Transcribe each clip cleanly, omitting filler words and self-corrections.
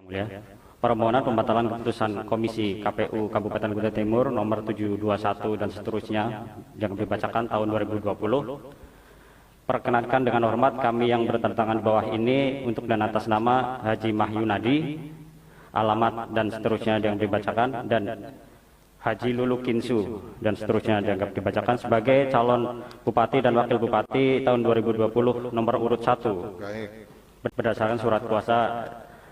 Mulia. Permohonan pembatalan keputusan Komisi KPU Kabupaten Kutai Timur nomor 721 dan seterusnya yang dibacakan tahun 2020. Perkenankan dengan hormat kami yang bertentangan di bawah ini untuk dan atas nama Haji Mahyunadi, alamat dan seterusnya yang dibacakan, dan Haji Lulu Kinsu dan seterusnya dianggap dibacakan sebagai calon Bupati dan Wakil Bupati tahun 2020 nomor urut 1 berdasarkan surat kuasa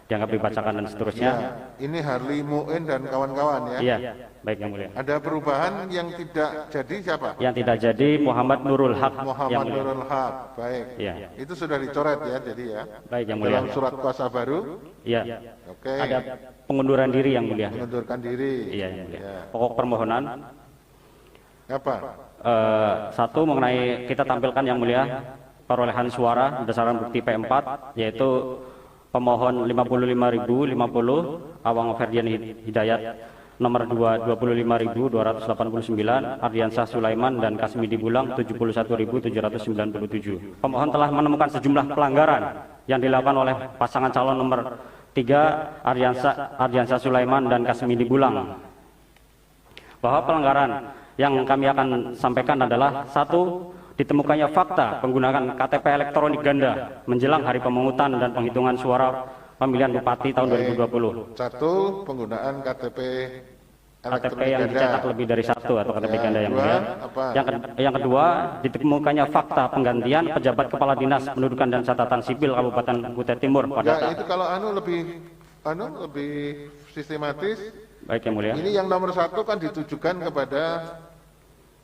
dianggap dibacakan dan seterusnya. Ya, ini Harli Muin dan kawan-kawan ya. Iya, baik Yang Mulia. Ada perubahan yang tidak jadi siapa? Yang tidak jadi Muhammad Nurul Haq. Muhammad Nurul Haq. Baik. Iya. Itu sudah dicoret ya, jadi ya. Baik Yang Mulia. Dalam surat kuasa baru. Iya. Oke. Ada pengunduran diri Yang Mulia. Mengundurkan diri. Iya Yang Mulia. Ya. Pokok permohonan Apa? satu, mengenai kita tampilkan Yang Mulia perolehan suara berdasarkan bukti P4, yaitu pemohon 55.050, Awang Ferdian Hidayat nomor 2 25.289, Ardiansah Sulaiman dan Kasmidi Bulang 71.797. Pemohon telah menemukan sejumlah pelanggaran yang dilakukan oleh pasangan calon nomor 3 Ardiansah Sulaiman dan Kasmidi Bulang. Bahwa pelanggaran yang kami akan sampaikan adalah: satu, ditemukannya fakta penggunaan KTP elektronik ganda menjelang hari pemungutan dan penghitungan suara pemilihan bupati tahun 2020. Satu, penggunaan KTP yang dicetak lebih dari satu atau KTP ganda Yang Mulia. Apa? Yang kedua, ditemukannya fakta penggantian pejabat kepala dinas pendudukan dan catatan sipil Kabupaten Kutai Timur pada Ya, itu kalau lebih sistematis. Baik Yang Mulia. Ini yang nomor 1 kan ditujukan kepada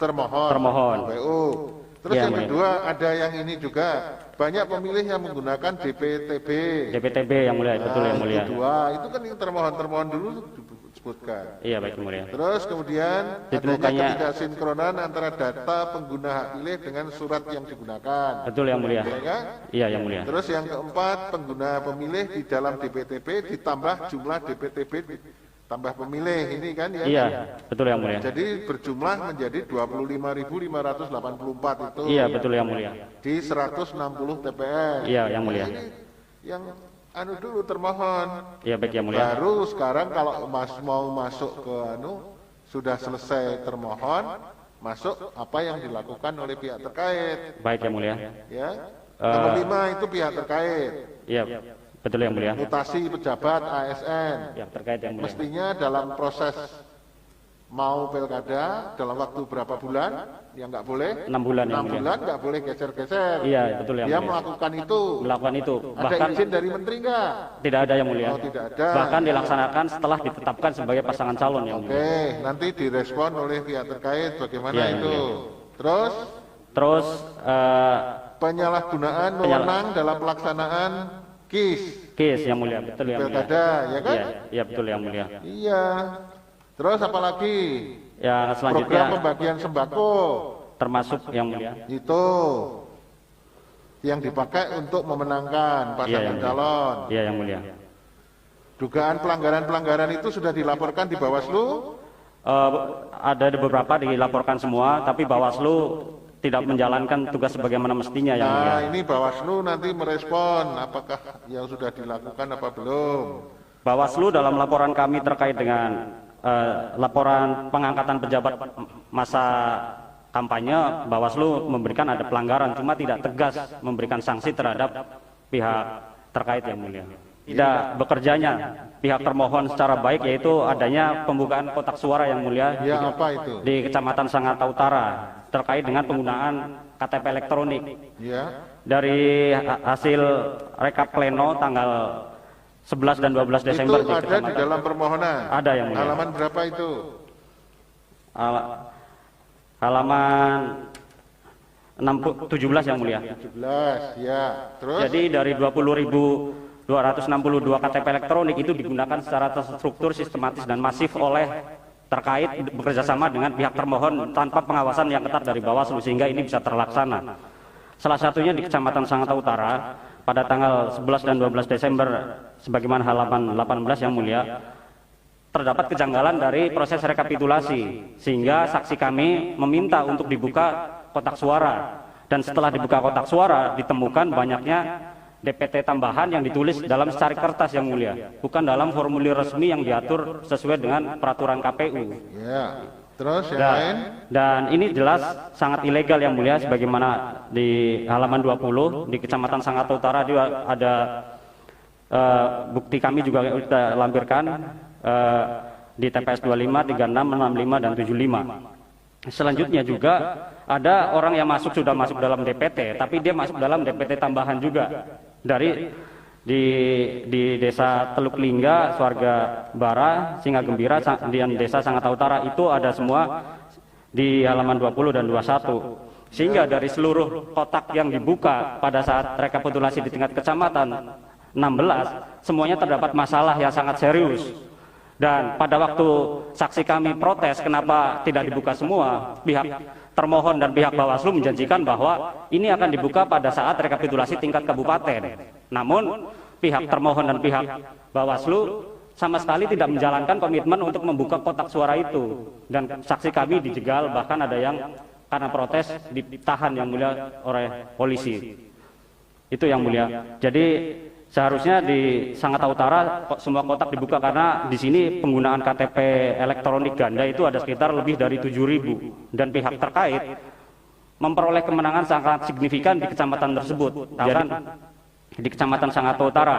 termohon. KPU. Terus Ya, yang Mulia. kedua ada yang ini juga, banyak pemilih yang menggunakan DPTB. DPTB Yang Mulia, betul Yang Mulia. Kedua, itu kan yang termohon dulu disebutkan. Iya baik Yang Mulia. Terus kemudian adanya Ditemukannya- ketidaksinkronan antara data pengguna hak pilih dengan surat yang digunakan. Betul Yang Mulia. Ya kan? Iya Yang Mulia. Terus yang keempat, pengguna pemilih di dalam DPTB ditambah jumlah DPTB tambah pemilih ini kan ya. Iya, betul Yang Mulia. Jadi berjumlah menjadi 25.584 itu. Iya, betul Yang Mulia. Di 160 TPS. Iya, Yang Mulia. Ini yang dulu termohon. Iya, baik Yang Mulia. Baru sekarang kalau mau masuk ke sudah selesai termohon, masuk apa yang dilakukan oleh pihak terkait. Baik Yang Mulia. Ya. Nomor 5 itu pihak terkait. Iya, betul Yang Mulia. Mutasi pejabat ASN. Ya, terkait Yang Mulia. Mestinya dalam proses mau pilkada dalam waktu berapa bulan? Ya nggak boleh. 6 bulan Yang 6 Mulia. bulan nggak boleh geser-geser. Iya, betul Yang Dia Mulia. melakukan itu. Melakukan itu. Ada Bahkan izin dari menteri nggak? tidak ada Yang Mulia. Oh, tidak ada. Bahkan dilaksanakan setelah ditetapkan sebagai pasangan calon Yang Mulia. Oke, nanti direspon oleh pihak terkait bagaimana Iya, itu. Mulia. Terus Terus penyalahgunaan wewenang dalam pelaksanaan KIS. KIS Yang Mulia, betul Yang Mulia. Pilkada, ya kan? Iya, iya betul Yang Mulia. Iya. Terus apa lagi? Yang selanjutnya Program pembagian sembako. termasuk Yang Mulia. Itu yang dipakai untuk memenangkan Iya, pasangan Yang Mulia. calon. Iya Yang Mulia. Dugaan pelanggaran-pelanggaran itu sudah dilaporkan di Bawaslu. Ada beberapa dilaporkan semua, tapi Bawaslu tidak menjalankan tugas sebagaimana mestinya Yang Mulia. Nah, ini Bawaslu nanti merespon apakah yang sudah dilakukan apa belum. Bawaslu dalam laporan kami terkait dengan laporan pengangkatan pejabat masa kampanye, Bawaslu memberikan ada pelanggaran, cuma tidak tegas memberikan sanksi terhadap pihak terkait Yang Mulia. Tidak bekerjanya pihak termohon secara baik, yaitu adanya pembukaan kotak suara Yang Mulia Ya, apa itu? di Kecamatan Sangatta Utara terkait dengan penggunaan KTP elektronik. Ya. Dari hasil rekap pleno tanggal 11 dan 12 Desember Itu ada di Kecamatan. dalam permohonan. Ada Yang Mulia. Halaman berapa itu? Halaman 17 Yang Mulia. 17, ya. Terus? Jadi dari 20.262 KTP elektronik itu digunakan secara terstruktur, sistematis dan masif oleh terkait bekerjasama dengan pihak termohon tanpa pengawasan yang ketat dari Bawaslu, sehingga ini bisa terlaksana. Salah satunya di Kecamatan Sangatta Utara pada tanggal 11 dan 12 Desember sebagaimana halaman 18 Yang Mulia, terdapat kejanggalan dari proses rekapitulasi, sehingga saksi kami meminta untuk dibuka kotak suara, dan setelah dibuka kotak suara ditemukan banyaknya DPT tambahan yang ditulis dalam secari kertas yang mulia, bukan dalam formulir resmi yang diatur sesuai dengan peraturan KPU. Ya. Terus yang lain? Dan ini jelas sangat ilegal yang mulia, sebagaimana di halaman 20 di Kecamatan Sangatta Utara juga ada bukti kami juga kita lampirkan di TPS 25, 36, 65, dan 75. Selanjutnya juga ada orang yang sudah masuk dalam DPT, tapi dia masuk dalam DPT tambahan juga dari di desa Teluk Lingga, Swarga Bara, Singa Gembira, dan desa Sangatta Utara. Itu ada semua di halaman 20 dan 21. Sehingga dari seluruh kotak yang dibuka pada saat rekapitulasi di tingkat kecamatan 16, semuanya terdapat masalah yang sangat serius. Dan pada waktu saksi kami protes kenapa tidak dibuka semua, pihak termohon dan pihak Bawaslu menjanjikan bahwa ini akan dibuka pada saat rekapitulasi tingkat kabupaten. Namun pihak termohon dan pihak Bawaslu sama sekali tidak menjalankan komitmen untuk membuka kotak suara itu. Dan saksi kami dijegal, bahkan ada yang karena protes ditahan yang mulia oleh polisi. Itu yang mulia. Jadi seharusnya di Sangatta Utara semua kotak dibuka, karena di sini penggunaan KTP elektronik ganda itu ada sekitar lebih dari 7.000, dan pihak terkait memperoleh kemenangan sangat signifikan di kecamatan tersebut. Dan di Kecamatan Sangatta Utara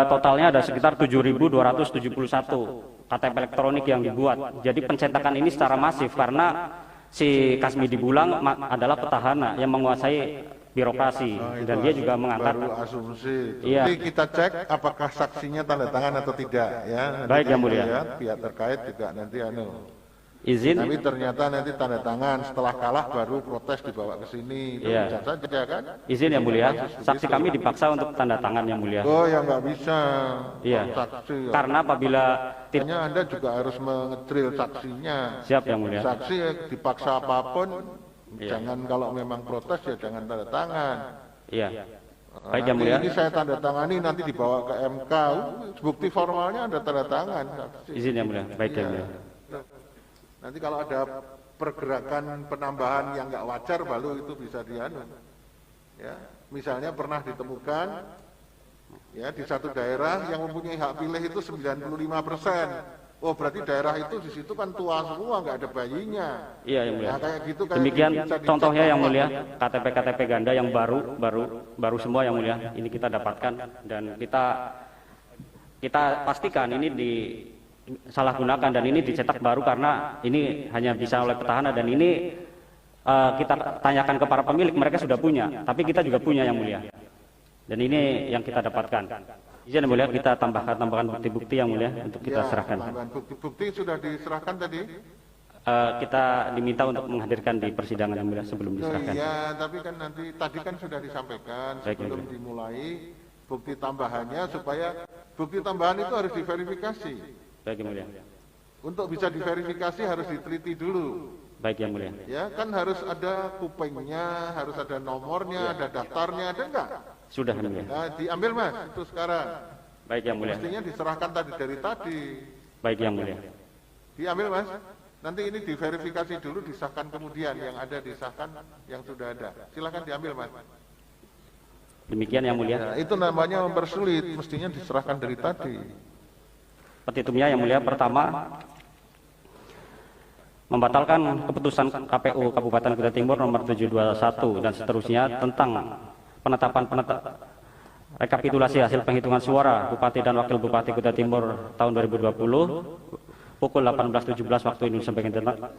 totalnya ada sekitar 7.271 KTP elektronik yang dibuat. Jadi pencetakan ini secara masif karena si Kasmidi Bulang adalah petahana yang menguasai birokrasi, dan dia juga mengangkat. Baru asumsi. Iya. Jadi kita cek apakah saksinya tanda tangan atau tidak, ya. Nanti baik yang mulia. Lihat, pihak terkait juga nanti izin. Tapi ternyata nanti tanda tangan, setelah kalah baru protes dibawa ke sini. Iya. Bisa saja kan? Izin yang mulia. Saksi kami dipaksa untuk tanda tangan yang mulia. Oh ya nggak bisa. Iya. Saksi. Karena apabila Hanya Anda juga harus mengedrill saksinya. siap yang mulia. Saksi dipaksa apapun. Jangan, kalau memang protes ya jangan tanda tangan. Iya. Baik yang Nanti mulia. ini saya tanda tangani, nanti dibawa ke MK. Bukti formalnya ada tanda tangan. Saksi. Izin yang mulia. Baik yang mulia. Nanti kalau ada pergerakan penambahan yang nggak wajar, baru itu bisa dianu. Ya, misalnya pernah ditemukan ya di satu daerah yang mempunyai hak pilih itu 95%. Oh berarti daerah itu di situ kan tua semua, nggak ada bayinya. Iya yang mulia. Nah, kayak gitu, Demikian bisa dicek contohnya yang apa. mulia, KTP ganda yang baru semua yang mulia. Ini kita dapatkan dan kita pastikan ini salah gunakan, dan ini dicetak baru karena ini hanya bisa oleh petahana, dan ini kita tanyakan ke para pemilik, mereka sudah punya, tapi kita juga punya yang mulia. Dan ini yang kita dapatkan. Izin yang mulia, kita tambahkan bukti-bukti yang mulia untuk kita serahkan. Bukti sudah diserahkan tadi? Kita diminta untuk menghadirkan di persidangan yang mulia sebelum diserahkan. Iya, tapi kan nanti tadi kan sudah disampaikan sebelum dimulai bukti tambahannya, supaya bukti tambahan itu harus diverifikasi. Baik yang mulia. Untuk bisa diverifikasi harus diteliti dulu. Baik yang mulia. Ya, kan harus ada kupingnya, harus ada nomornya, ada daftarnya, ada enggak? Sudah yang mulia. Nah, diambil Mas, itu sekarang. Baik yang mulia. Mestinya diserahkan dari tadi. Baik yang mulia. Diambil Mas. Nanti ini diverifikasi dulu, disahkan kemudian, yang ada disahkan, yang sudah ada. Silakan diambil Mas. Demikian yang mulia. Nah, itu namanya mempersulit, mestinya diserahkan dari tadi. Petitumnya yang mulia, pertama, membatalkan keputusan KPU Kabupaten Kutai Timur nomor 721 dan seterusnya tentang penetapan rekapitulasi hasil penghitungan suara Bupati dan Wakil Bupati Kutai Timur tahun 2020 pukul 18.17 waktu Indonesia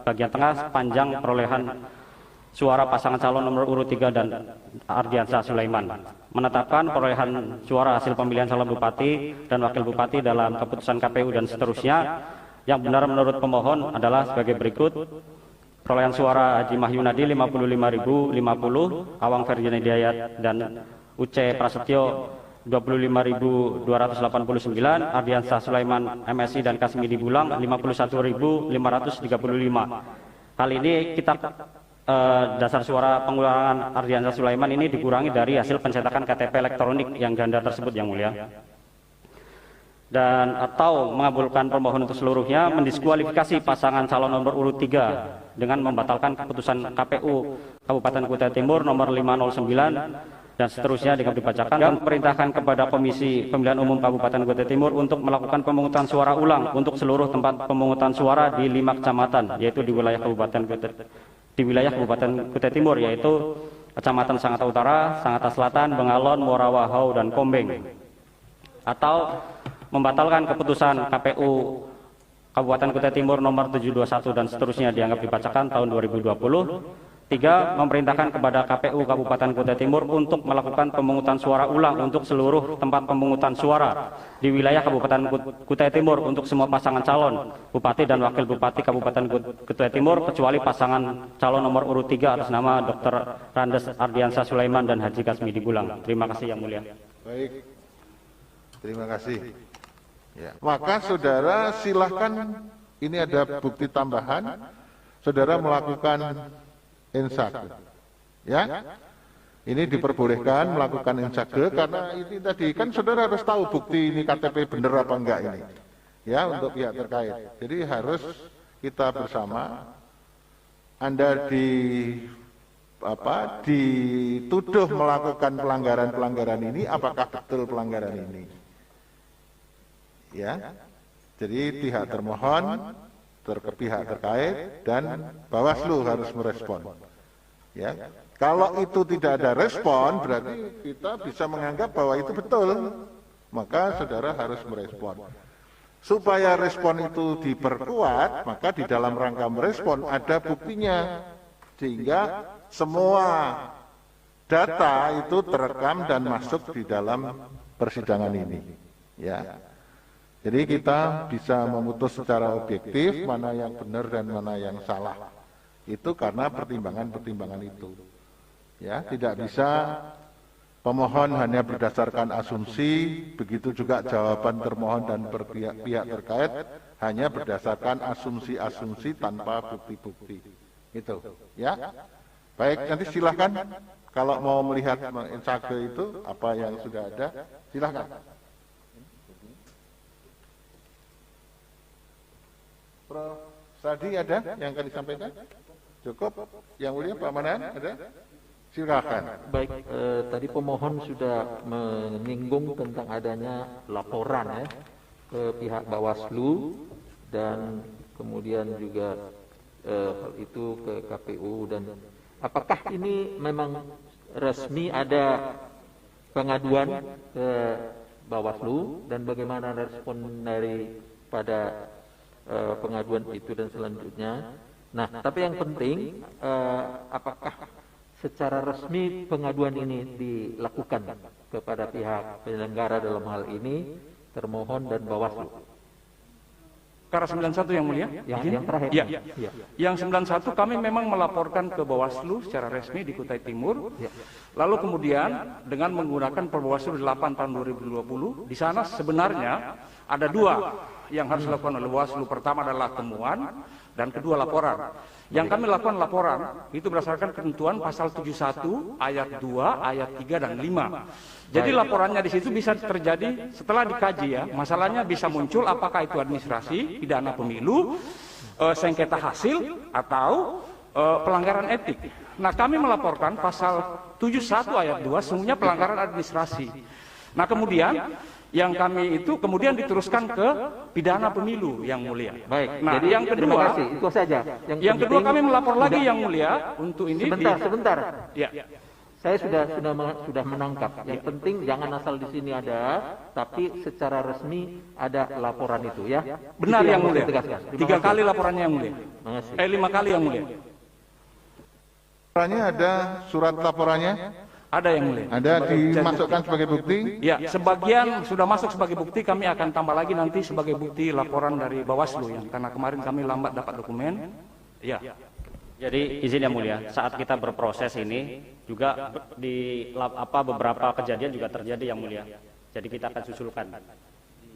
bagian tengah sepanjang perolehan suara pasangan calon nomor urut 3 dan Ardiansyah Sulaiman. Menetapkan perolehan suara hasil pemilihan calon Bupati dan Wakil Bupati dalam keputusan KPU dan seterusnya yang benar menurut pemohon adalah sebagai berikut. Perolehan suara Haji Mahyunadi 55.050, Awang Ferdian Hidayat dan Uce Prasetyo 25.289, Ardiansyah Sulaiman MSI dan Kasmidi Bulang 51.535. Hal ini kita dasar suara pengurangan Ardiansyah Sulaiman ini dikurangi dari hasil pencetakan KTP elektronik yang ganda tersebut yang mulia. Dan atau mengabulkan permohonan untuk seluruhnya, mendiskualifikasi pasangan calon nomor urut 3 dengan membatalkan keputusan KPU Kabupaten Kutai Timur nomor 509 dan seterusnya dengan dibacakan, dan perintahkan kepada Komisi Pemilihan Umum Kabupaten Kutai Timur untuk melakukan pemungutan suara ulang untuk seluruh tempat pemungutan suara di 5 kecamatan, yaitu di wilayah Kabupaten Kutai Timur, yaitu Kecamatan Sangatta Utara, Sangatta Selatan, Bengalon, Muara Wahau, dan Kombeng, atau membatalkan keputusan KPU Kabupaten Kutai Timur nomor 721 dan seterusnya dianggap dibacakan tahun 2020. 3. Memerintahkan kepada KPU Kabupaten Kutai Timur untuk melakukan pemungutan suara ulang untuk seluruh tempat pemungutan suara di wilayah Kabupaten Kutai Timur untuk semua pasangan calon Bupati dan Wakil Bupati Kabupaten Kutai Timur kecuali pasangan calon nomor urut 3 atas nama Dr. Randes Ardiansyah Sulaiman dan Haji Kasmidi Bulang. Terima kasih Yang Mulia. Baik, terima kasih. Ya. Maka saudara silahkan, ini ada bukti tambahan, saudara melakukan insage, ya. Ini diperbolehkan melakukan insage karena ini tadi kan saudara harus tahu bukti ini KTP benar apa enggak ini, ya, untuk pihak terkait. Jadi harus kita bersama. Anda dituduh melakukan pelanggaran ini, apakah betul pelanggaran ini? Ya, jadi pihak termohon, pihak terkait, dan Bawaslu harus merespon. Ya, kalau itu tidak ada respon, berarti kita bisa menganggap bahwa itu betul. Maka saudara harus merespon. Supaya respon itu diperkuat, maka di dalam rangka merespon ada buktinya, sehingga semua data itu terekam dan masuk di dalam persidangan ini. Ya. Jadi kita bisa memutus secara objektif mana yang benar dan mana yang salah. Itu karena pertimbangan-pertimbangan itu. Ya, tidak bisa pemohon hanya berdasarkan asumsi, begitu juga jawaban termohon dan pihak terkait hanya berdasarkan asumsi-asumsi tanpa bukti-bukti. Itu, ya. Baik, nanti silahkan kalau mau melihat insage itu apa yang sudah ada, silahkan. Prof. Sadi ada yang akan disampaikan? Cukup? Yang Mulia Pak Manan ada? Silakan. Baik, tadi pemohon sudah menyinggung tentang adanya laporan ya ke pihak Bawaslu dan kemudian juga hal itu ke KPU, dan apakah ini memang resmi ada pengaduan ke Bawaslu dan bagaimana respon dari pada pengaduan itu dan selanjutnya. Nah, tapi yang penting apakah secara resmi pengaduan ini dilakukan kepada pihak penyelenggara dalam hal ini termohon dan Bawaslu? Perkara 91 Yang Mulia. Yang terakhir. Ya. Ya. Yang 91 kami memang melaporkan ke Bawaslu secara resmi di Kutai Timur. Ya. Lalu kemudian dengan menggunakan Perbawaslu 8 tahun 2020, di sana sebenarnya ada 2 yang harus dilakukan oleh Bawaslu. Pertama adalah temuan dan kedua laporan. Yang kami lakukan laporan itu berdasarkan ketentuan pasal 71 ayat 2, ayat 3 dan 5. Jadi laporannya di situ bisa terjadi setelah dikaji ya. Masalahnya bisa muncul apakah itu administrasi, pidana pemilu, sengketa hasil atau pelanggaran etik. Nah, kami melaporkan pasal 71 ayat 2 semuanya pelanggaran administrasi. Nah, kemudian yang kami itu kemudian diteruskan ke pidana pemilu Yang Mulia. Baik. Nah, jadi yang kedua, kasih, itu saja. Yang kedua kami melapor lagi Yang Mulia untuk ini. Sebentar. Ya. Saya sudah menangkap. Yang penting jangan asal di sini ada, tapi secara resmi ada laporan itu ya. Benar itu Yang Mulia. 3 kali laporannya Yang Mulia. 5 kali Yang Mulia. Laporannya ada, surat laporannya? Ada Yang Mulia. Ada dimasukkan sebagai bukti? Ya, sebagian sudah masuk sebagai bukti, kami akan tambah lagi nanti sebagai bukti laporan dari Bawaslu yang karena kemarin kami lambat dapat dokumen. Ya. Jadi izin Yang Mulia, saat kita berproses ini juga di beberapa kejadian juga terjadi Yang Mulia. Jadi kita akan susulkan.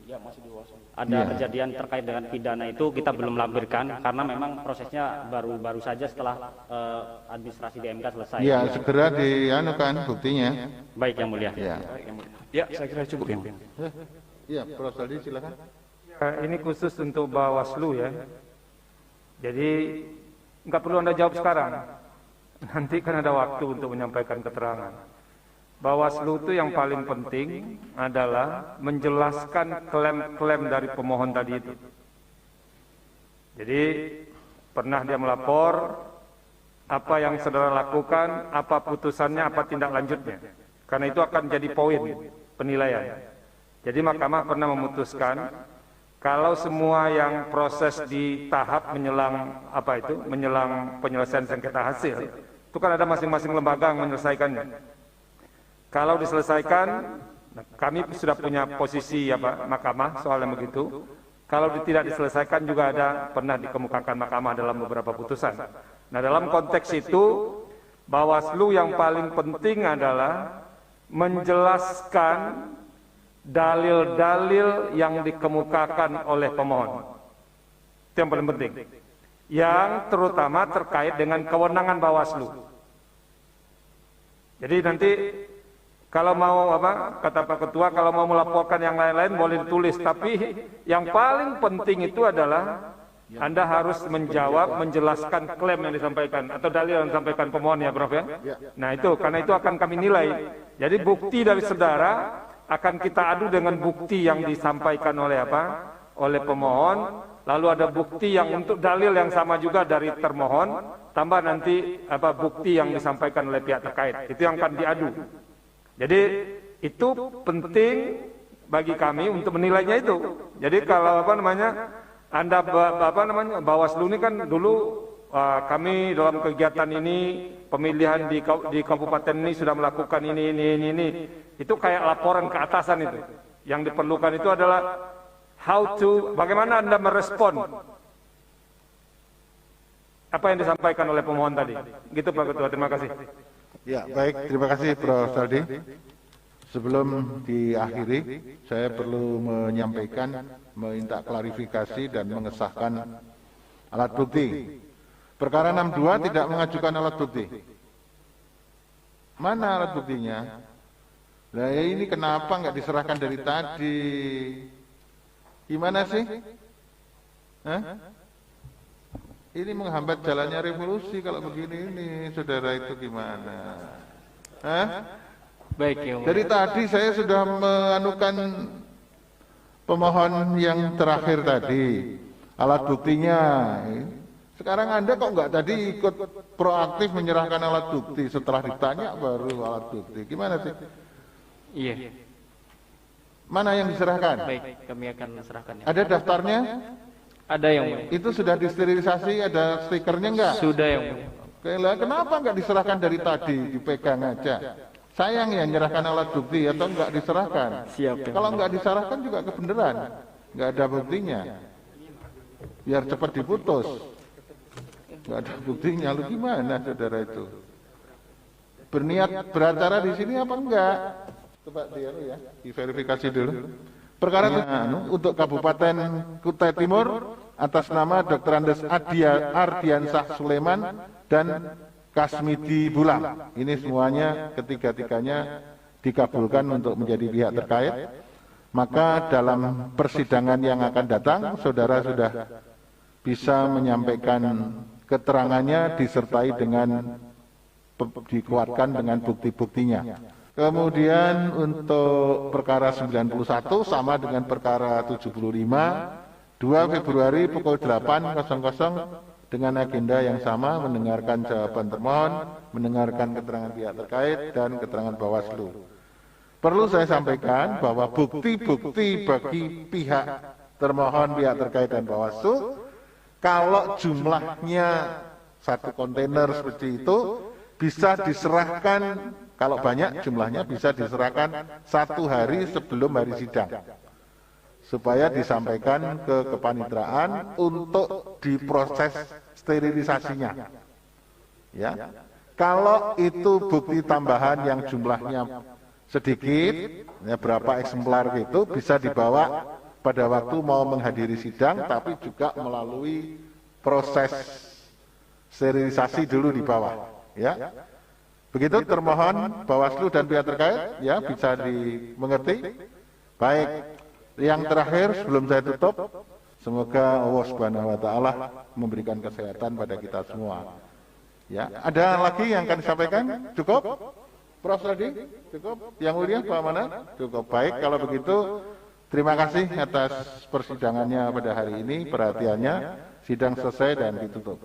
Ya, masih di Bawaslu. Ada kejadian terkait dengan pidana itu kita belum lampirkan karena memang prosesnya baru saja setelah administrasi di MK selesai. Iya, segera dianukan buktinya. Baik Yang Mulia. Ya, saya kira cukup Yang Mulia. Iya, Prof. Saldi silakan. Ini khusus untuk Bawaslu ya. Jadi nggak perlu Anda jawab sekarang. Nanti kan ada waktu untuk menyampaikan keterangan. Bawaslu itu yang paling penting adalah menjelaskan klaim-klaim dari pemohon tadi itu. Jadi pernah dia melapor, apa yang saudara lakukan, apa putusannya, apa tindak lanjutnya. Karena itu akan jadi poin penilaian. Jadi mahkamah pernah memutuskan kalau semua yang proses di tahap menjelang menjelang penyelesaian sengketa hasil, itu kan ada masing-masing lembaga yang menyelesaikannya. Kalau diselesaikan, kami sudah punya posisi mahkamah soal yang begitu. Kalau tidak diselesaikan juga pernah dikemukakan mahkamah dalam beberapa putusan. Nah, dalam konteks itu Bawaslu yang paling penting adalah menjelaskan dalil-dalil yang dikemukakan oleh pemohon. Itu yang paling penting. Yang terutama terkait dengan kewenangan Bawaslu. Jadi nanti kalau mau kata Pak Ketua, kalau mau melaporkan yang lain-lain boleh ditulis, tapi yang paling penting itu adalah Anda harus menjawab, menjelaskan klaim yang disampaikan atau dalil yang disampaikan pemohon ya, Prof ya. Nah itu, karena itu akan kami nilai. Jadi bukti dari saudara akan kita adu dengan bukti yang disampaikan oleh oleh pemohon, lalu ada bukti yang untuk dalil yang sama juga dari termohon, tambah nanti bukti yang disampaikan oleh pihak terkait. Itu yang akan diadu. Jadi itu penting bagi kami untuk menilainya itu. Jadi kalau Anda Bawaslu ini kan dulu kami dalam kegiatan ini pemilihan di kabupaten ini sudah melakukan ini. Itu kayak laporan ke atasan itu. Yang diperlukan itu adalah bagaimana Anda merespon apa yang disampaikan oleh pemohon tadi. Gitu Pak Ketua, terima kasih. Ya, baik, terima kasih Prof. Saldi. Sebelum diakhiri, saya perlu menyampaikan, meminta klarifikasi dan mengesahkan alat bukti. Perkara 62 tidak mengajukan alat bukti. Mana alat buktinya? Nah ini kenapa nggak diserahkan dari tadi? Gimana sih? Hah? Ini menghambat jalannya revolusi kalau begini ini, saudara, itu gimana? Hah? Baik, ya. Dari tadi saya sudah menganukan pemohon yang terakhir tadi, alat buktinya. Sekarang Anda kok nggak tadi ikut proaktif menyerahkan alat bukti, setelah ditanya baru alat bukti. Gimana sih? Iya. Mana yang diserahkan? Baik, kami akan serahkan. Ada daftarnya? Ada yang mulia. Itu sudah disterilisasi, ada stikernya enggak? Sudah yang mulia. Kenapa enggak diserahkan dari tadi, dipegang aja? Sayang ya nyerahkan alat bukti atau enggak diserahkan? Siap. Kalau enggak diserahkan juga kebenaran, enggak ada buktinya. Biar cepat diputus. Enggak ada buktinya, lu gimana saudara itu? Berniat beracara di sini apa enggak? Coba ya, diverifikasi dulu. Perkara untuk Kabupaten Kutai Timur atas nama Dr. Andes Ardiansah Sulaiman dan Kasmidi Bulam. Ini semuanya ketiga-tiganya dikabulkan untuk menjadi pihak terkait. Maka dalam persidangan yang akan datang, saudara sudah bisa menyampaikan keterangannya disertai dengan dikuatkan dengan bukti-buktinya. Kemudian untuk perkara 91 sama dengan perkara 75, 2 Februari pukul 8.00 dengan agenda yang sama, mendengarkan jawaban termohon, mendengarkan keterangan pihak terkait dan keterangan Bawaslu. Perlu saya sampaikan bahwa bukti-bukti bagi pihak termohon, pihak terkait dan Bawaslu, kalau jumlahnya satu kontainer seperti itu bisa diserahkan. Kalau banyak jumlahnya bisa diserahkan 1 hari sebelum hari sidang, supaya disampaikan ke kepanitraan untuk diproses sterilisasinya. Ya, kalau itu bukti tambahan yang jumlahnya sedikit, ya berapa eksemplar gitu, bisa dibawa pada waktu mau menghadiri sidang, tapi juga melalui proses sterilisasi dulu di bawah. Ya. Begitu termohon, Bawaslu dan pihak terkait, ya bisa dimengerti. Baik, yang terakhir sebelum saya tutup, semoga Allah Subhanahu wa taala memberikan kesehatan pada kita semua. Ya, ada lagi yang akan disampaikan? Cukup? Prof tadi cukup, yang mulia Pak Manat cukup. Baik, kalau begitu terima kasih atas persidangannya pada hari ini, perhatiannya. Sidang selesai dan ditutup.